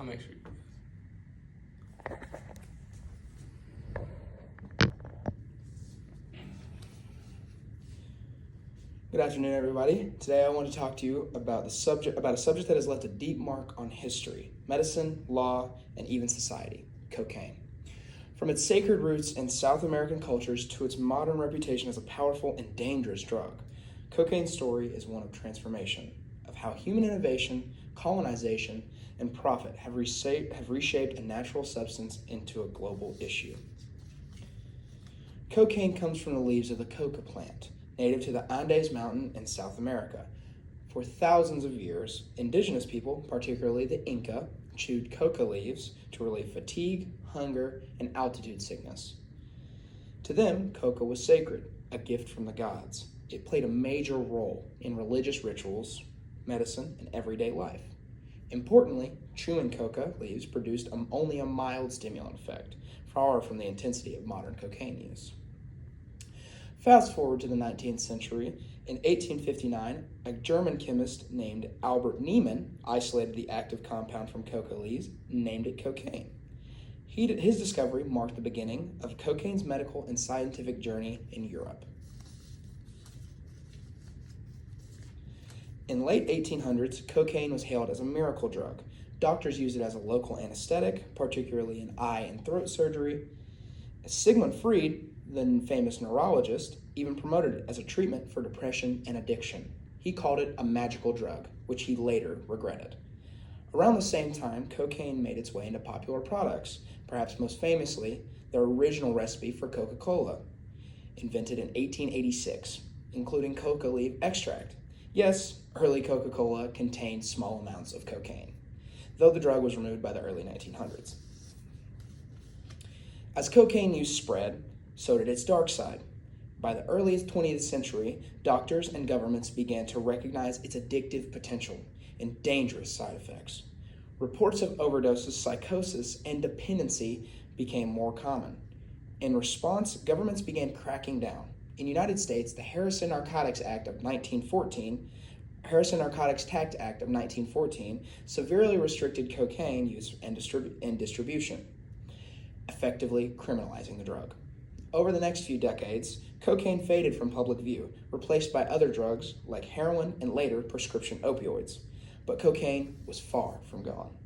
I'll make sure. Good afternoon, everybody. Today I want to talk to you about a subject that has left a deep mark on history, medicine, law, and even society: cocaine. From its sacred roots in South American cultures to its modern reputation as a powerful and dangerous drug, cocaine's story is one of transformation, of how human innovation, colonization, and profit have reshaped a natural substance into a global issue. Cocaine comes from the leaves of the coca plant, native to the Andes Mountain in South America. For thousands of years, indigenous people, particularly the Inca, chewed coca leaves to relieve fatigue, hunger, and altitude sickness. To them, coca was sacred, a gift from the gods. It played a major role in religious rituals, medicine, and everyday life. Importantly, chewing coca leaves produced only a mild stimulant effect, far from the intensity of modern cocaine use. Fast forward to the 19th century. In 1859, a German chemist named Albert Niemann isolated the active compound from coca leaves and named it cocaine. His discovery marked the beginning of cocaine's medical and scientific journey in Europe. In the late 1800s, cocaine was hailed as a miracle drug. Doctors used it as a local anesthetic, particularly in eye and throat surgery. Sigmund Freud, the famous neurologist, even promoted it as a treatment for depression and addiction. He called it a magical drug, which he later regretted. Around the same time, cocaine made its way into popular products, perhaps most famously, the original recipe for Coca-Cola, invented in 1886, including coca leaf extract. Yes, early Coca-Cola contained small amounts of cocaine, though the drug was removed by the early 1900s. As cocaine use spread, so did its dark side. By the early 20th century, doctors and governments began to recognize its addictive potential and dangerous side effects. Reports of overdoses, psychosis, and dependency became more common. In response, governments began cracking down. In the United States, the Harrison Narcotics Tact of 1914 severely restricted cocaine use and distribution, effectively criminalizing the drug. Over the next few decades, cocaine faded from public view, replaced by other drugs like heroin and later prescription opioids. But cocaine was far from gone.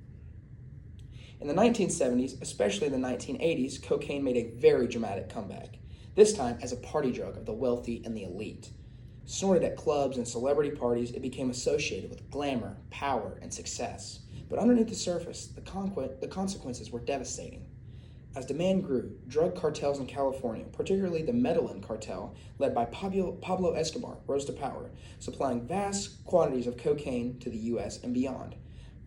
In the 1970s, especially the 1980s, cocaine made a very dramatic comeback, this time as a party drug of the wealthy and the elite. Snorted at clubs and celebrity parties, it became associated with glamour, power, and success. But underneath the surface, the consequences were devastating. As demand grew, drug cartels in California, particularly the Medellin cartel, led by Pablo Escobar, rose to power, supplying vast quantities of cocaine to the U.S. and beyond.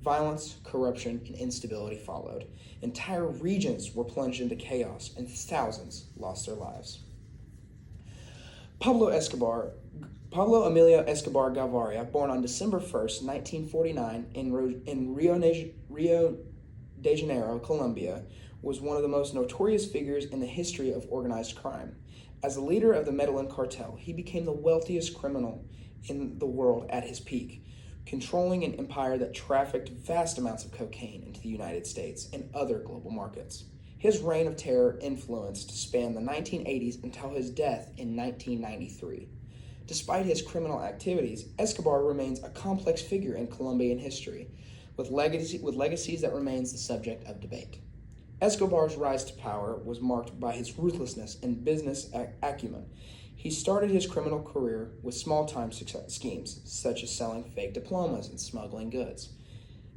Violence, corruption, and instability followed. Entire regions were plunged into chaos, and thousands lost their lives. Pablo Emilio Escobar Gaviria, born on December 1st, 1949, in Rio de Janeiro, Colombia, was one of the most notorious figures in the history of organized crime. As the leader of the Medellin cartel, he became the wealthiest criminal in the world at his peak, controlling an empire that trafficked vast amounts of cocaine into the United States and other global markets. His reign of terror spanned the 1980s until his death in 1993. Despite his criminal activities, Escobar remains a complex figure in Colombian history, with legacies that remains the subject of debate. Escobar's rise to power was marked by his ruthlessness and business acumen. He started his criminal career with small-time schemes, such as selling fake diplomas and smuggling goods.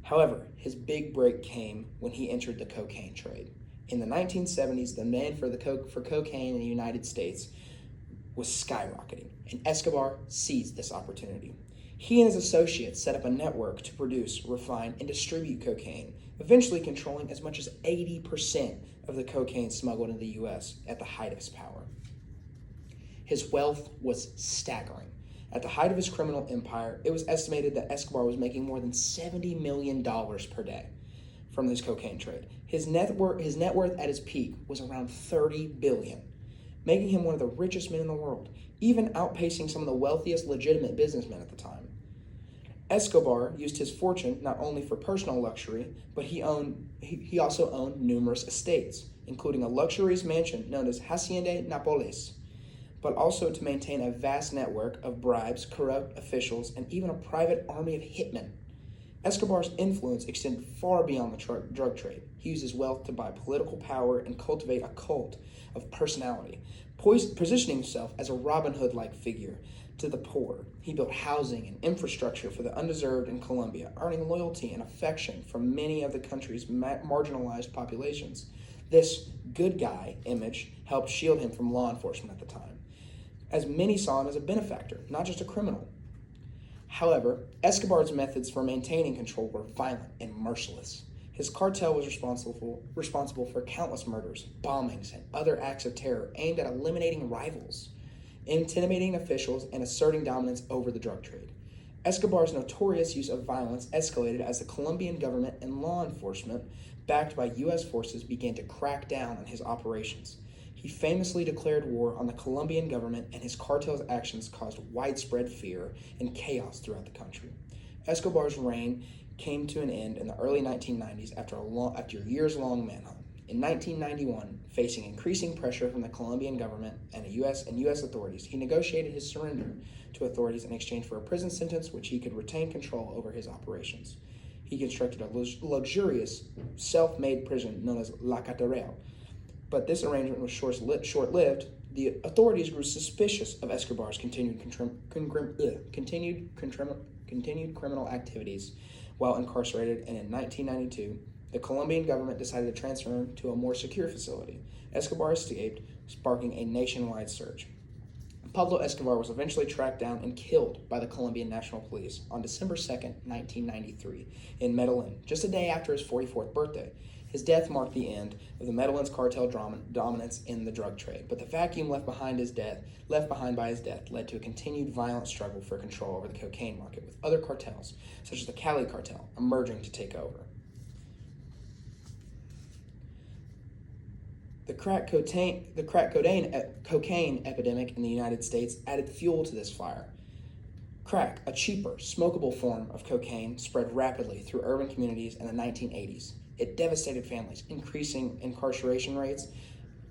However, his big break came when he entered the cocaine trade. In the 1970s, the demand for cocaine in the United States was skyrocketing, and Escobar seized this opportunity. He and his associates set up a network to produce, refine, and distribute cocaine, eventually controlling as much as 80% of the cocaine smuggled into the U.S. at the height of his power. His wealth was staggering. At the height of his criminal empire, it was estimated that Escobar was making more than $70 million per day from this cocaine trade. His net worth at his peak was around $30 billion, making him one of the richest men in the world, even outpacing some of the wealthiest legitimate businessmen at the time. Escobar used his fortune not only for personal luxury, but he also owned numerous estates, including a luxurious mansion known as Hacienda Nápoles, but also to maintain a vast network of bribes, corrupt officials, and even a private army of hitmen. Escobar's influence extended far beyond the drug trade. He used his wealth to buy political power and cultivate a cult of personality, positioning himself as a Robin Hood-like figure to the poor. He built housing and infrastructure for the undeserved in Colombia, earning loyalty and affection from many of the country's marginalized populations. This good guy image helped shield him from law enforcement at the time, as many saw him as a benefactor, not just a criminal. However, Escobar's methods for maintaining control were violent and merciless. His cartel was responsible for countless murders, bombings, and other acts of terror aimed at eliminating rivals, intimidating officials, and asserting dominance over the drug trade. Escobar's notorious use of violence escalated as the Colombian government and law enforcement, backed by U.S. forces, began to crack down on his operations. He famously declared war on the Colombian government, and his cartel's actions caused widespread fear and chaos throughout the country. Escobar's reign came to an end in the early 1990s after a years-long manhunt. In 1991, facing increasing pressure from the Colombian government and U.S. authorities, he negotiated his surrender to authorities in exchange for a prison sentence which he could retain control over his operations. He constructed a luxurious, self-made prison known as La Catedral, but this arrangement was short-lived. The authorities grew suspicious of Escobar's continued criminal activities while incarcerated, and in 1992, the Colombian government decided to transfer him to a more secure facility. Escobar escaped, sparking a nationwide search. Pablo Escobar was eventually tracked down and killed by the Colombian National Police on December 2nd, 1993, in Medellin, just a day after his 44th birthday. His death marked the end of the Medellin's cartel dominance in the drug trade, but the vacuum left behind by his death led to a continued violent struggle for control over the cocaine market, with other cartels, such as the Cali cartel, emerging to take over. The crack cocaine epidemic in the United States added fuel to this fire. Crack, a cheaper, smokable form of cocaine, spread rapidly through urban communities in the 1980s. It devastated families, increasing incarceration rates,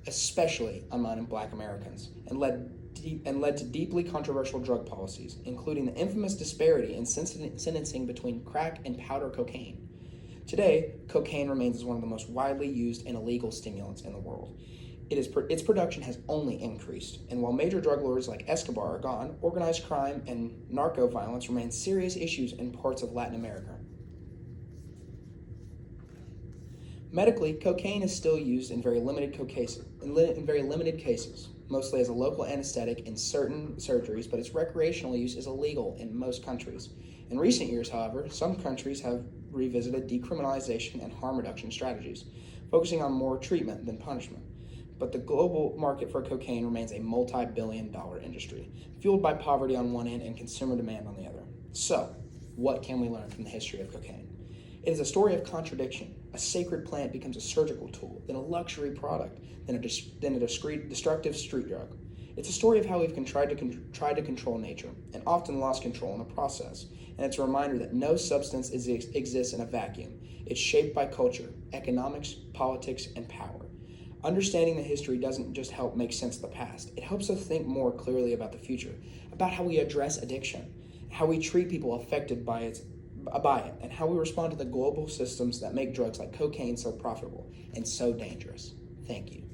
especially among Black Americans, and led to deeply controversial drug policies, including the infamous disparity in sentencing between crack and powder cocaine. Today, cocaine remains as one of the most widely used and illegal stimulants in the world. Its production has only increased, and while major drug lords like Escobar are gone, organized crime and narco violence remain serious issues in parts of Latin America. Medically, cocaine is still used in very limited cases, mostly as a local anesthetic in certain surgeries, but its recreational use is illegal in most countries. In recent years, however, some countries have revisited decriminalization and harm reduction strategies, focusing on more treatment than punishment. But the global market for cocaine remains a multi-billion-dollar industry, fueled by poverty on one end and consumer demand on the other. So, what can we learn from the history of cocaine? It is a story of contradiction. A sacred plant becomes a surgical tool, then a luxury product, then a destructive street drug. It's a story of how we've tried to control nature, and often lost control in the process. And it's a reminder that no substance exists in a vacuum. It's shaped by culture, economics, politics, and power. Understanding the history doesn't just help make sense of the past. It helps us think more clearly about the future, about how we address addiction, how we treat people affected by it, and how we respond to the global systems that make drugs like cocaine so profitable and so dangerous. Thank you.